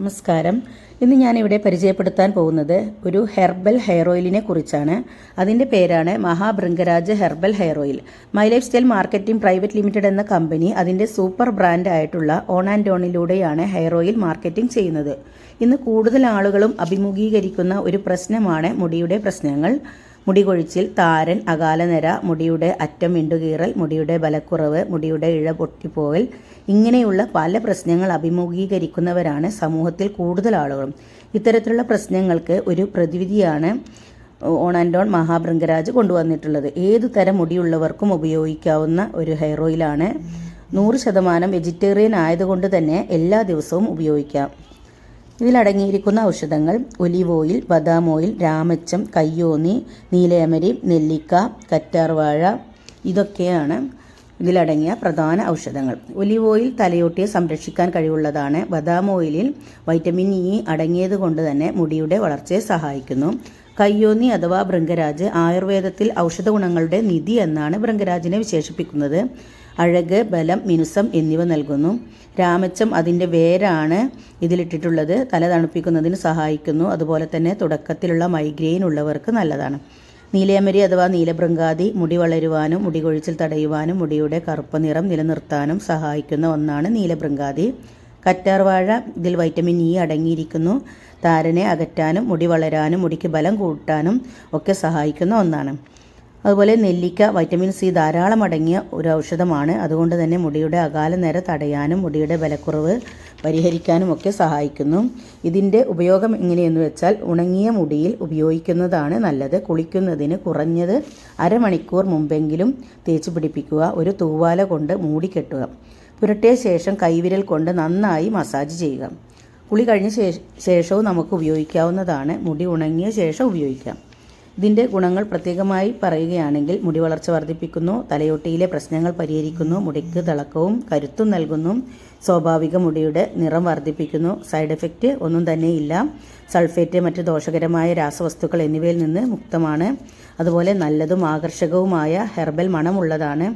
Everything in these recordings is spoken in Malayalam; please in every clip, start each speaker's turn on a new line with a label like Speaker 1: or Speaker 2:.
Speaker 1: നമസ്കാരം. ഇന്ന് ഞാനിവിടെ പരിചയപ്പെടുത്താൻ പോകുന്നത് ഒരു ഹെർബൽ ഹെയർ ഓയിലിനെ കുറിച്ചാണ്. അതിൻ്റെ പേരാണ് Mahabhringraj herbal hair oil. My lifestyle marketing private limited എന്ന കമ്പനി അതിൻ്റെ സൂപ്പർ ബ്രാൻഡ് ആയിട്ടുള്ള ഓൺ ആൻഡ് ഓണിലൂടെയാണ് ഹെയർ ഓയിൽ മാർക്കറ്റിംഗ് ചെയ്യുന്നത്. ഇന്ന് കൂടുതൽ ആളുകളും അഭിമുഖീകരിക്കുന്ന ഒരു പ്രശ്നമാണ് മുടിയുടെ പ്രശ്നങ്ങൾ. മുടി കൊഴിച്ചിൽ, താരൻ, അകാലനര, മുടിയുടെ അറ്റം വിണ്ടുകീറൽ, മുടിയുടെ ബലക്കുറവ്, മുടിയുടെ ഇഴ പൊട്ടിപ്പോകൽ, ഇങ്ങനെയുള്ള പല പ്രശ്നങ്ങൾ അഭിമുഖീകരിക്കുന്നവരാണ് സമൂഹത്തിൽ കൂടുതൽ ആളുകളും. ഇത്തരത്തിലുള്ള പ്രശ്നങ്ങൾക്ക് ഒരു പ്രതിവിധിയാണ് ഓൺ ആൻഡ് ഓൺ മഹാഭൃംഗരാജ് കൊണ്ടുവന്നിട്ടുള്ളത്. ഏതു തരം മുടിയുള്ളവർക്കും ഉപയോഗിക്കാവുന്ന ഒരു ഹെയർ ഓയിലാണ്. 100% വെജിറ്റേറിയൻ ആയതുകൊണ്ട് തന്നെ എല്ലാ ദിവസവും ഉപയോഗിക്കാം. ഇതിലടങ്ങിയിരിക്കുന്ന ഔഷധങ്ങൾ ഒലിവ് ഓയിൽ, ബദാം ഓയിൽ, രാമച്ചം, കയ്യോന്നി, നീലയമരി, നെല്ലിക്ക, കറ്റാർവാഴ, ഇതൊക്കെയാണ് ഇതിലടങ്ങിയ പ്രധാന ഔഷധങ്ങൾ. ഒലിവ് ഓയിൽ തലയോട്ടിയെ സംരക്ഷിക്കാൻ കഴിവുള്ളതാണ്. ബദാം ഓയിലിൽ വൈറ്റമിൻ ഇ അടങ്ങിയത് കൊണ്ട് തന്നെ മുടിയുടെ വളർച്ചയെ സഹായിക്കുന്നു. കയ്യോന്നി അഥവാ ഭൃംഗരാജ് ആയുർവേദത്തിൽ ഔഷധ ഗുണങ്ങളുടെ നിധി എന്നാണ് ഭൃംഗരാജിനെ വിശേഷിപ്പിക്കുന്നത്. അഴക്, ബലം, മിനുസം എന്നിവ നൽകുന്നു. രാമച്ചം അതിൻ്റെ വേരാണ് ഇതിലിട്ടിട്ടുള്ളത്. തല തണുപ്പിക്കുന്നതിന് സഹായിക്കുന്നു. അതുപോലെ തന്നെ തുടക്കത്തിലുള്ള മൈഗ്രെയിൻ ഉള്ളവർക്ക് നല്ലതാണ്. നീലയമരി അഥവാ നീലഭൃംഗാദി മുടി വളരുവാനും മുടി കൊഴിച്ചിൽ തടയുവാനും മുടിയുടെ കറുപ്പ് നിറം നിലനിർത്താനും സഹായിക്കുന്ന ഒന്നാണ് നീലഭൃംഗാദി. കറ്റാർവാഴ, ഇതിൽ വൈറ്റമിൻ ഇ അടങ്ങിയിരിക്കുന്നു. താരനെ അകറ്റാനും മുടി വളരാനും മുടിക്ക് ബലം കൂട്ടാനും ഒക്കെ സഹായിക്കുന്ന ഒന്നാണ്. അതുപോലെ നെല്ലിക്ക വൈറ്റമിൻ സി ധാരാളം അടങ്ങിയ ഒരു ഔഷധമാണ്. അതുകൊണ്ട് തന്നെ മുടിയുടെ അകാലനര തടയാനും മുടിയുടെ ബലക്കുറവ് പരിഹരിക്കാനും ഒക്കെ സഹായിക്കുന്നു. ഇതിൻ്റെ ഉപയോഗം എങ്ങനെയെന്ന് വെച്ചാൽ ഉണങ്ങിയ മുടിയിൽ ഉപയോഗിക്കുന്നതാണ് നല്ലത്. കുളിക്കുന്നതിന് കുറഞ്ഞത് അരമണിക്കൂർ മുമ്പെങ്കിലും തേച്ച് പിടിപ്പിക്കുക. ഒരു തൂവാല കൊണ്ട് മൂടിക്കെട്ടുക. പുരട്ടിയ ശേഷം കൈവിരൽ കൊണ്ട് നന്നായി മസാജ് ചെയ്യുക. കുളി കഴിഞ്ഞ ശേഷവും നമുക്ക് ഉപയോഗിക്കാവുന്നതാണ്. മുടി ഉണങ്ങിയ ശേഷം ഉപയോഗിക്കാം. ഇതിൻ്റെ ഗുണങ്ങൾ പ്രത്യേകമായി പറയുകയാണെങ്കിൽ മുടി വളർച്ച വർദ്ധിപ്പിക്കുന്നു, തലയോട്ടിയിലെ പ്രശ്നങ്ങൾ പരിഹരിക്കുന്നു, മുടിക്ക് തിളക്കവും കരുത്തും നൽകുന്നു, സ്വാഭാവിക മുടിയുടെ നിറം വർദ്ധിപ്പിക്കുന്നു, സൈഡ് എഫക്റ്റ് ഒന്നും തന്നെ ഇല്ല, സൾഫേറ്റ്, മറ്റ് ദോഷകരമായ രാസവസ്തുക്കൾ എന്നിവയിൽ നിന്ന് മുക്തമാണ്. അതുപോലെ നല്ലതും ആകർഷകവുമായ ഹെർബൽ മണമുള്ളതാണ്.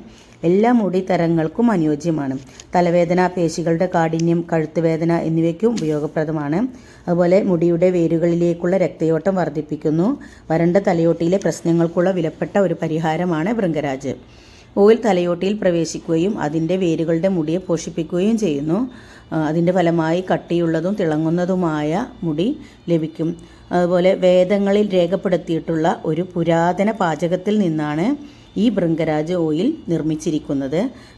Speaker 1: എല്ലാ മുടി തരങ്ങൾക്കും അനുയോജ്യമാണ്. തലവേദന, പേശികളുടെ കാഠിന്യം, കഴുത്തുവേദന എന്നിവയ്ക്കും ഉപയോഗപ്രദമാണ്. അതുപോലെ മുടിയുടെ വേരുകളിലേക്കുള്ള രക്തയോട്ടം വർദ്ധിപ്പിക്കുന്നു. വരണ്ട തലയോട്ടിയിലെ പ്രശ്നങ്ങൾക്കുള്ള വിലപ്പെട്ട ഒരു പരിഹാരമാണ് ഭൃംഗരാജ്. ഓയിൽ തലയോട്ടിയിൽ പ്രവേശിക്കുകയും അതിൻ്റെ വേരുകളുടെ മുടിയെ പോഷിപ്പിക്കുകയും ചെയ്യുന്നു. അതിൻ്റെ ഫലമായി കട്ടിയുള്ളതും തിളങ്ങുന്നതുമായ മുടി ലഭിക്കും. അതുപോലെ വേദങ്ങളിൽ രേഖപ്പെടുത്തിയിട്ടുള്ള ഒരു പുരാതന പാചകത്തിൽ നിന്നാണ് ഈ ഭൃംഗരാജ് ഓയിൽ നിർമ്മിച്ചിരിക്കുന്നത്.